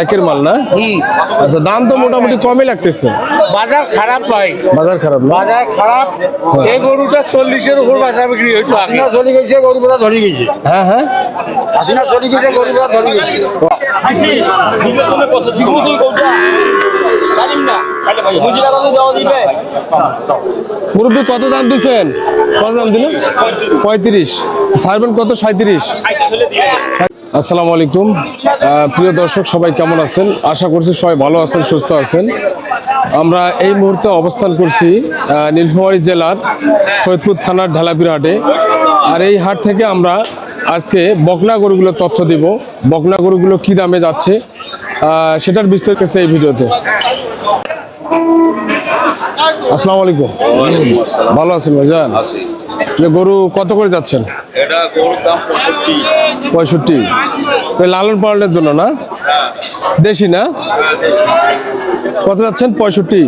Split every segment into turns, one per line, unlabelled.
একের মাল না? আচ্ছা, দাম তো মোটামুটি কমই লাগতেছে।
বাজার খারাপ নয়,
বাজার খারাপ না?
বাজার খারাপ। এই গরুটা 40-এর উপর বাজার বিক্রি হইতো। আগে চলে গেছে, গরু বাজার ধরে গেছে।
হ্যাঁ হ্যাঁ,
আজিনা চলে গেছে, গরু বাজার ধরে গেছে।
মুরব্বী কত দাম দিচ্ছেন? কত দাম দিলেন? 35। ছাড়বেন কত? 37। আসসালামু আলাইকুম প্রিয় দর্শক, সবাই কেমন আছেন? আশা করছি সবাই ভালো আছেন, সুস্থ আছেন। আমরা এই মুহূর্তে অবস্থান করছি নীলফামারী জেলার সৈয়দপুর থানার ঢালাপির হাটে। আর এই হাট থেকে আমরা আজকে বকনা গরুগুলোর তথ্য দিব। বকনা গরুগুলো কী দামে যাচ্ছে সেটার বিস্তারিত এই ভিডিওতে। আসসালামু আলাইকুম, ভালো আছেন ভাইজান? যে গরু কত করে যাচ্ছেন?
এটা গরুর দাম
65। লালন পালনের জন্য না? দেশি না? কত যাচ্ছেন? 65।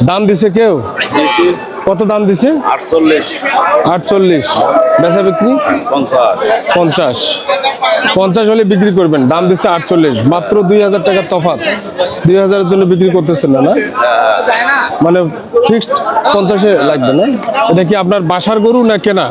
দাম দিছে কেউ? কত দাম দিছে?
48।
বেচা বিক্রি 50 হলে বিক্রি করবেন। দাম দিচ্ছে 48, মাত্র 2000 টাকা তফাৎ। 2000-এর জন্য বিক্রি করতেছেন না? মানে ফিক্সড 50-এ লাগবে না? এটা কি আপনার বাসার গরু না কেনা?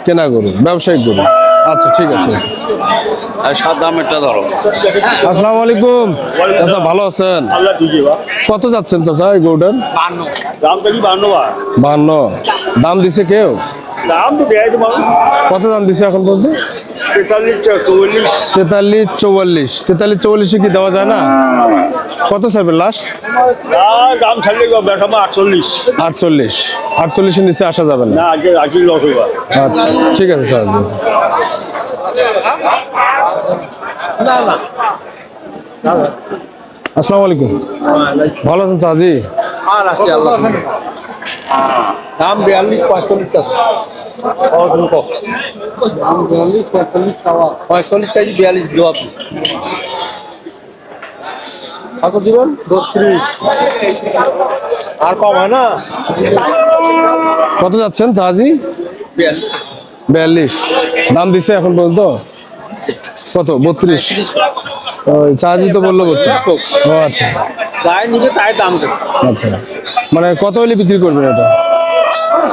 কেনা গরু, ব্যবসায়িক গরু। আচ্ছা, ঠিক আছে।
দামেরটা ধরো।
আসসালামু আলাইকুম চাচা, ভালো আছেন? কত যাচ্ছেন চাচা এই গরুটার? 52। দাম দিছে কেউ? কত দাম দিছে এখন পর্যন্ত? 43-44 কি দেওয়া যায় না? কত চাইবেন লাস্ট?
দাম ছাড়লে
48-48-এর নিচে আসা যাবে না? আচ্ছা, ঠিক আছে স্যার। আসসালামু আলাইকুম, ভালো আছেন চাচি?
দাম 42-45 আছে। 45 চাইছি, 42 জবাব। কত দিবেন? 32। আর কম হয় না?
কত যাচ্ছেন চাচি? 42। দাম দিছে এখন পর্যন্ত কত? 32। ওই চাচি তো বললো 32। ও আচ্ছা,
যাই নিবে তাই দাম দিচ্ছে।
আচ্ছা, মানে কত হলে বিক্রি করবেন এটা?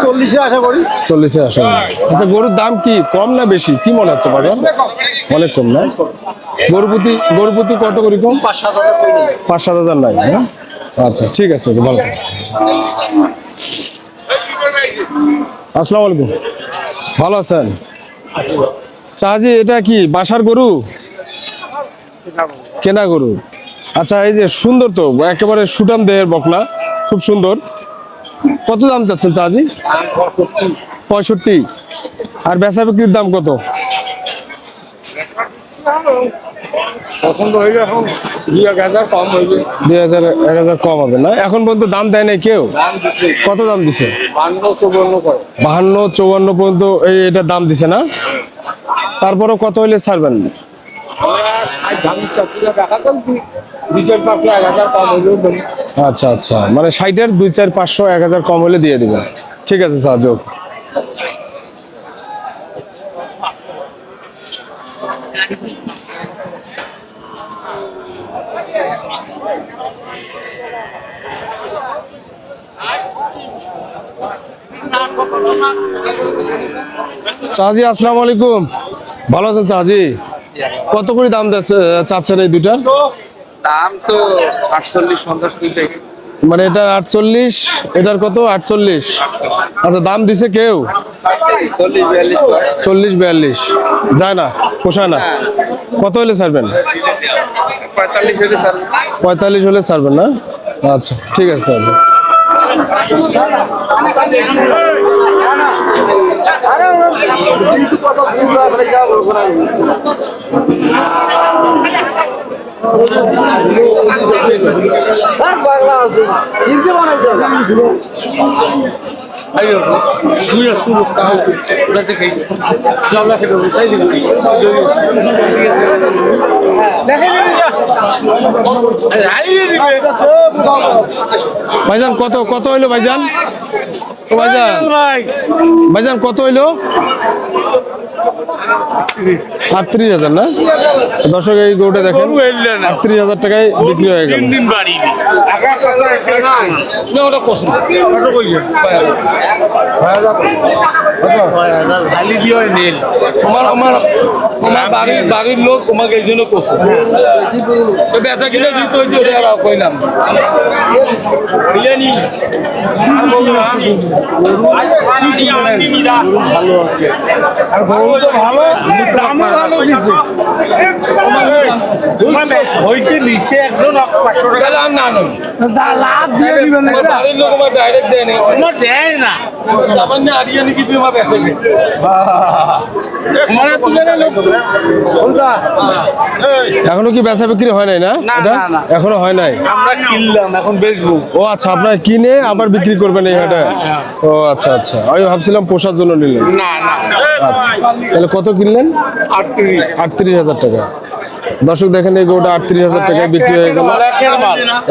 40-এ আশা করি।
40-এ আসা। আচ্ছা, গরুর দাম কি কম না বেশি? কি মনে হচ্ছে বাজার? অনেক কম না? গরু প্রতি কত করে কম? 5-7 হাজার নাই? হ্যাঁ, আচ্ছা, ঠিক আছে, ভালো। আসসালামু আলাইকুম, ভালো আছেন? চাচি, এটা কি বাসার গরু? কেনা গরু। আচ্ছা, এই যে সুন্দর তো, একেবারে সুটাম দেহের বকনা, খুব সুন্দর। কত দাম চাচ্ছেন চাচি? 65। আর বেচা বিক্রির দাম কত?
পছন্দ হইলে এখন 2000 কম হইবে।
2000-1000 কম হবে না? এখন পর্যন্ত দাম দেয় নাই কেউ? কত দাম দিছে? 52-54 পর্যন্ত এটা দাম দিছে না? তারপরও কত হইলে ছাড়বেন? আচ্ছা আচ্ছা, মানে 60-এর 2-4-500-1000 কম হলে দিয়ে দিবেন। ঠিক আছে স্যার, যোগ। চাচি, আসসালামু আলাইকুম, ভালো আছেন চাচি? কত করে দাম চাচ্ছেন এই দুটার?
দাম তো 48-50
মানে এটা 48, এটার কত? 48। আচ্ছা, দাম দিছে কেউ? 40-42 যায় না, পোষায় না? কত হলে ছাড়বেন? 45 হলে ছাড়বেন না? আচ্ছা, ঠিক আছে স্যার। ভাইজান কত হইলো ভাইজান? ভাইজান কত হইলো? 38,000 না? দর্শক এই গরুটা দেখেন 38,000 টাকায় বিক্রি হয়ে গেল।
দিন বাড়ি না ওটা কোসন ওটা কইছে খালি দিয়ে নেল আমার বাড়ির লোক তোমাকে এই জন্য কোসে বেচা কিনে দিতে হয়েছে ওটা কইলাম বিরিয়ানি ভালো আছে আর গরু তো ভালো দামও ভালো দিছে হইছে নিচে একজন 500 টাকা না লাভ দিয়ে দিবেন না বাড়ির লোক আমার ডাইরেক্ট দেয় না না দেয় না সামান্য আরিয়ানি কি তুমি বেচে মানে তুলে না লোক কোনটা
এখনো কি বেচা বিক্রি হয় নাই না? এটা এখনো হয় নাই।
আমরা কিনলাম এখন বেচবো
ও আচ্ছা, আপনারা কিনে আবার বিক্রি করবেন এই হাটে? ও আচ্ছা আচ্ছা, আমি ভাবছিলাম পোষার জন্য নিলেন।
না না
আচ্ছা, তাহলে কত কিনলেন? 38,000 টাকা। দর্শক দেখেন এই গরুটা 38,000 টাকায় বিক্রি হয়ে গেল।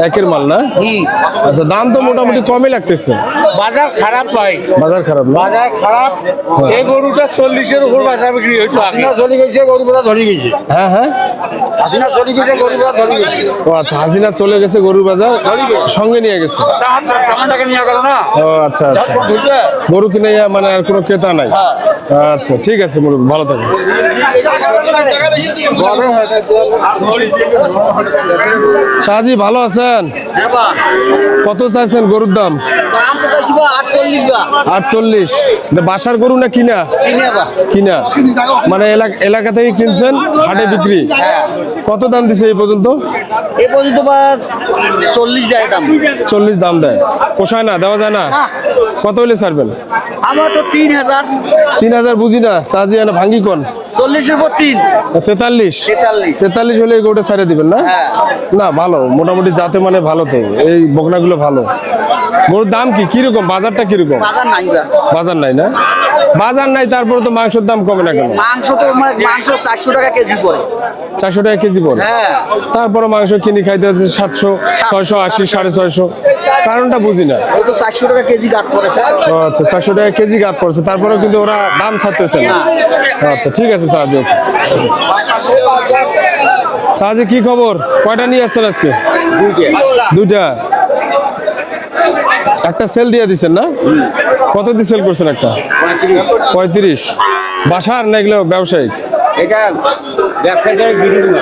একের মাল না? আচ্ছা, দাম তো মোটামুটি কমই লাগতেছে।
বাজার খারাপ ভাই
বাজার খারাপ না?
বাজার খারাপ এই গরুটা 40-এর উপর বাজার বিক্রি হইতো হাসিনা চলে গেছে গরু বাজার ধরে গেছে
হ্যাঁ হ্যাঁ,
হাসিনা চলে গেছে গরু বাজার ধরে গেছে
ও আচ্ছা, হাসিনা চলে গেছে, গরুর বাজার সঙ্গে নিয়ে গেছে।
কেমন টাকা নিয়ে গেল না
ও আচ্ছা আচ্ছা, গরু কিনে মানে আর কোনো ক্রেতা নাই। আচ্ছা ঠিক আছে মুরব্বি, ভালো থাকেন। শাহজি ভালো আছেন? কত চাইছেন গরুর দাম? 48। বাসার গরু না কিনা? কিনা মানে এলাকা থেকে কিনছেন, হাটে বিক্রি। কত দাম দিছে এই পর্যন্ত?
এই পর্যন্ত 40 যায় দাম।
40 দাম দেয়, পোষায় না, দেওয়া যায় না? কত হলে ছাড়বেন?
আমার তো 3000।
3000 বুঝি না, চার্জি না ভাঙ্গি কোন?
40 এর উপর 3।
43 হলে এই গরুটা ছাড়ে দিবেন না? না ভালো, মোটামুটি যাতে মানে ভালো, তো এই বকনাগুলো ভালো। গরুর দাম কি কিরকম, বাজারটা কিরকম?
বাজার নাই বা।
বাজার নাই না? বাজার নাই, তারপরে তো মাংসের দাম কমে না কেন?
মাংস তো মাংস 400 টাকা কেজি পড়ে।
400 টাকা কেজি পড়ে?
হ্যাঁ।
তারপরে মাংস কিনে খাইতে হচ্ছে 700, 680, 650। কারণটা বুঝি না।
ওই তো 400 টাকা কেজি গাত পড়ে স্যার।
ও আচ্ছা, 400 টাকা কেজি গাত পড়ছে, তারপরেও কিন্তু ওরা দাম ছাড়তেছে না। আচ্ছা ঠিক আছে সাহায্য। সাহায্য কি খবর, কয়টা নিয়ে আসছেন আজকে? দুইটা। একটা সেল দিয়ে দিচ্ছেন না? কত দিয়ে সেল করছেন একটা? 35। বাসার না এগুলো ব্যবসায়িক?
এটা ব্যবসায়ীদের গিরি না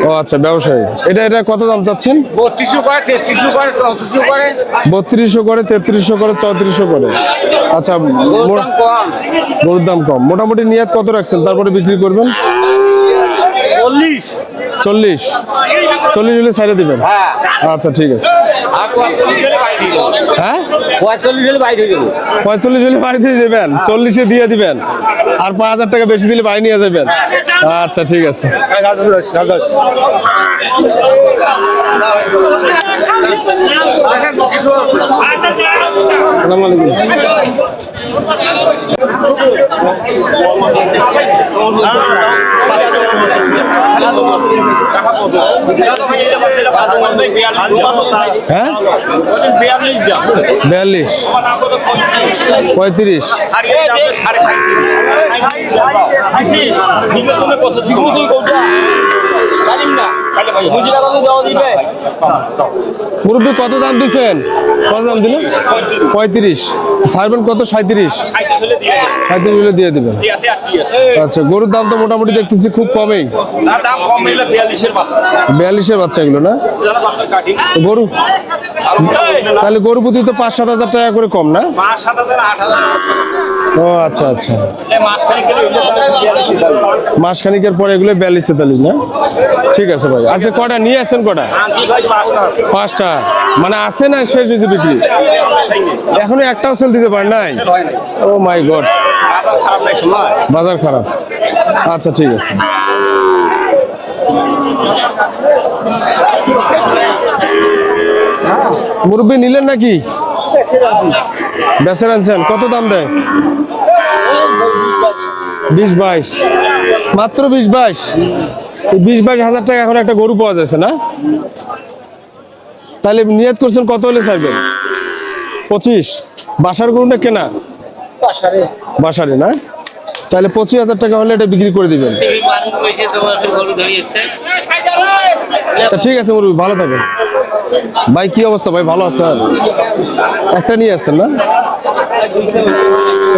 ও আচ্ছা, ব্যবসায়ী। এটা কত দাম চাচ্ছেন?
3200 করে 3300 করে 3400 করে
3200 করে 3300 করে 3400 করে। আচ্ছা,
কম
গরুর দাম কম। মোটামুটি নিয়ত কত রাখছেন, তারপরে বিক্রি করবেন? 40 হলে ছাইড়ে দিবেন? আচ্ছা ঠিক আছে।
আর 45 হলে বাইরে দিব।
হ্যাঁ,
45 হলে বাইরে দিব।
45 হলে বাড়ি দিয়ে যাবেন, 40-এ দিয়ে দিবেন, আর 5000 টাকা বেশি দিলে বাড়ি নিয়ে যাবেন। আচ্ছা ঠিক আছে। আসসালামু আলাইকুম। হ্যাঁ, 42, 35। মুরব্বী কত দাম দিচ্ছেন? কত দাম দিলেন? 35। ছাড়বেন কত? 37 হলে দিয়ে দেবেন। আচ্ছা, গরুর দাম তো মোটামুটি দেখতেছি খুব কমেই। 42-এর বাচ্চা এগুলো না? গরু তাহলে গরু প্রতি তো 5-7 হাজার টাকা করে কম না? ও আচ্ছা আচ্ছা, মাসখানিকের পরে এগুলো 42-43 না? ঠিক আছে ভাই। আচ্ছা, কটা নিয়ে আসেন? কটা? 5টা। মানে আছে না শেষ হয়েছে বিক্রি? এখনো একটাও সেল দিতে পারেন নাই? ও মাই গড, বাজার খারাপ। আচ্ছা ঠিক আছে। মুরব্বি নিলেন নাকি? বেচে আনছেন? কত দাম দেয়? 20-22, মাত্র 20-22। 20-22 হাজার টাকা এখন একটা গরু পাওয়া যাচ্ছে না? তাহলে নিয়ত করছেন কত হলে ছাড়বেন? 25। বাসার গরু না কেনা? বাসারে না? তাহলে 25,000 টাকা হলে এটা বিক্রি করে দিবেন। আচ্ছা ঠিক আছে মুরব্বী, ভালো থাকেন। ভাই কি অবস্থা ভাই, ভালো আছেন? একটা নিয়ে আসছেন না,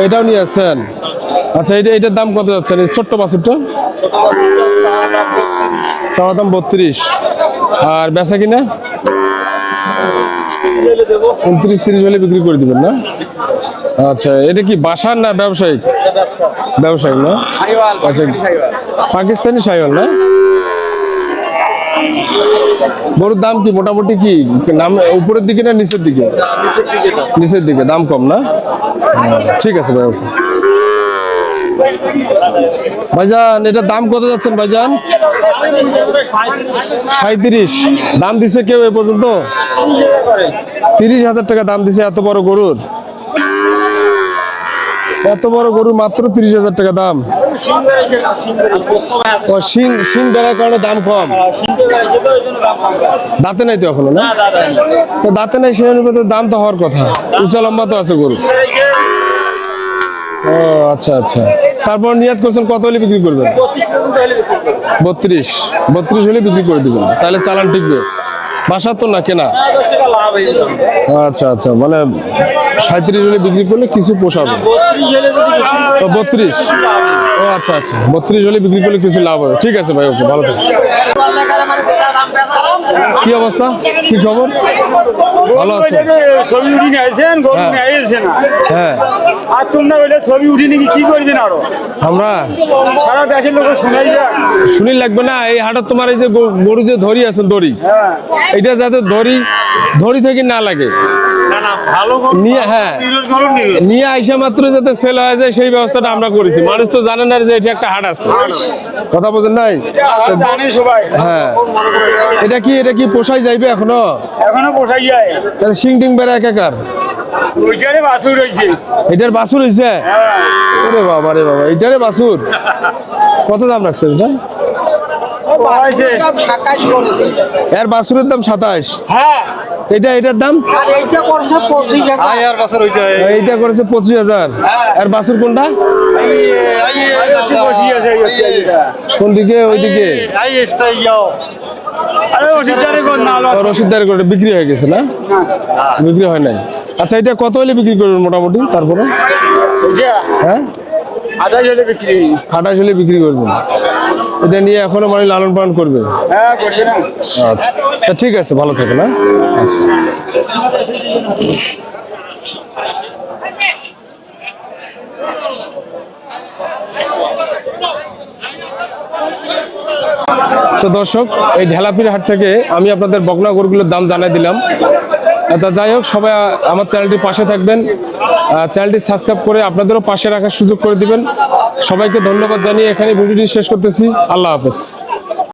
এটাও নিয়ে আসছেন। আচ্ছা এটার দাম কত যাচ্ছেন এই ছোট্ট বাছুরটা? চাওয়া দাম 32, আর বেচা কিনা 29-30 হলে বিক্রি করে দিবেন না? আচ্ছা এটা কি বাসার না ব্যবসায়িক? ব্যবসায়িক না? আচ্ছা পাকিস্তানি শাহিওয়াল না? গরুর দাম কি মোটামুটি কি নাম উপরের দিকে না নিচের দিকে? নিচের দিকে, দাম কম না? ঠিক আছে ভাই, ওকে। ভাইজান এটার দাম কত যাচ্ছেন ভাইজান? 37 দাম দিছে কেউ এ পর্যন্ত? 30,000 টাকা দাম দিছে এত বড় গরুর? এত বড় গরু মাত্র 30,000 টাকা দাম? ও শিং বেড়ার কারণে দাম কম? দাঁতে নাই তো এখনো না? তো দাঁতে নাই সেই অনুপাতে দাম তো হওয়ার কথা, উঁচা লম্বা তো আছে গরু। ও আচ্ছা আচ্ছা, তারপর নিয়াত করছেন কত হলে বিক্রি করবেন? 32 হলে বিক্রি করে দিবেন, তাহলে চালান টিকবে। বাসার তো না কেনা? আচ্ছা আচ্ছা, মানে 37 হলে বিক্রি করলে কিছু পোষাবে। 32, ও আচ্ছা আচ্ছা, 32 হলে বিক্রি করলে কিছু লাভ হবে। ঠিক আছে ভাই, ওকে, ভালো থাকবেন। কি অবস্থা, কি খবর? ভালো আছে?
ছবি উঠি নিয়েছেন, গরু নিয়েছে না?
হ্যাঁ।
আর তোমরা বলে ছবি উঠি নাকি কি করবেন আরো?
আমরা
সারা দেশের লোক শোনাই যায়।
শুনি লাগবে না, এই হাটত তোমার এই যে গরু যে ধরি আছেন দড়ি, এটা যাতে ধরি থেকে না লাগে নিয়ে, হ্যাঁ নিয়ে আইসা মাত্র যাতে সেল হয়ে যায় সেই ব্যবস্থাটা আমরা করেছি। মানুষ তো জানে না যে এটা একটা হাট আছে, কথা বোঝেন নাই?
জানে সবাই।
হ্যাঁ, এটা কি পোষাই যাইবে এখনো?
এখনো পোষাই যায়।
শিং টিং বেড়া একাকার?
ওইটারে বাছুর রয়েছে।
এটার বাছুর হয়েছে? ওরে বাবা রে বাবা, এটারে বাছুর কত দাম রাখছেন এটা? এর বাছুরের দাম 27।
হ্যাঁ,
এটার দাম?
আর এইটা করছে 25,000।
এইটা করেছে 25,000। আর বাছুর কোনটা? কোন দিকে? ওইদিকে রশিদদার করে বিক্রি হয়ে গেছে না? বিক্রি হয় নাই। আচ্ছা এটা কত হলে বিক্রি করবেন মোটামুটি? তারপরে হ্যাঁ
28 হলে বিক্রি।
28 হলে বিক্রি করবেন। এটা নিয়ে এখনো মানে লালন পালন করবে?
হ্যাঁ করবে না।
আচ্ছা তা ঠিক আছে, ভালো থাকে না? আচ্ছা তো দর্শক, এই ঢেলাপির হাট থেকে আমি আপনাদের বকনা গরুগুলোর দাম জানাই দিলাম। তা যাই হোক, সবাই আমার চ্যানেলটির পাশে থাকবেন, চ্যানেলটি সাবস্ক্রাইব করে আপনাদেরও পাশে রাখার সুযোগ করে দিবেন। সবাইকে ধন্যবাদ জানিয়ে এখানে ভিডিওটি শেষ করতেছি। আল্লাহ হাফেজ।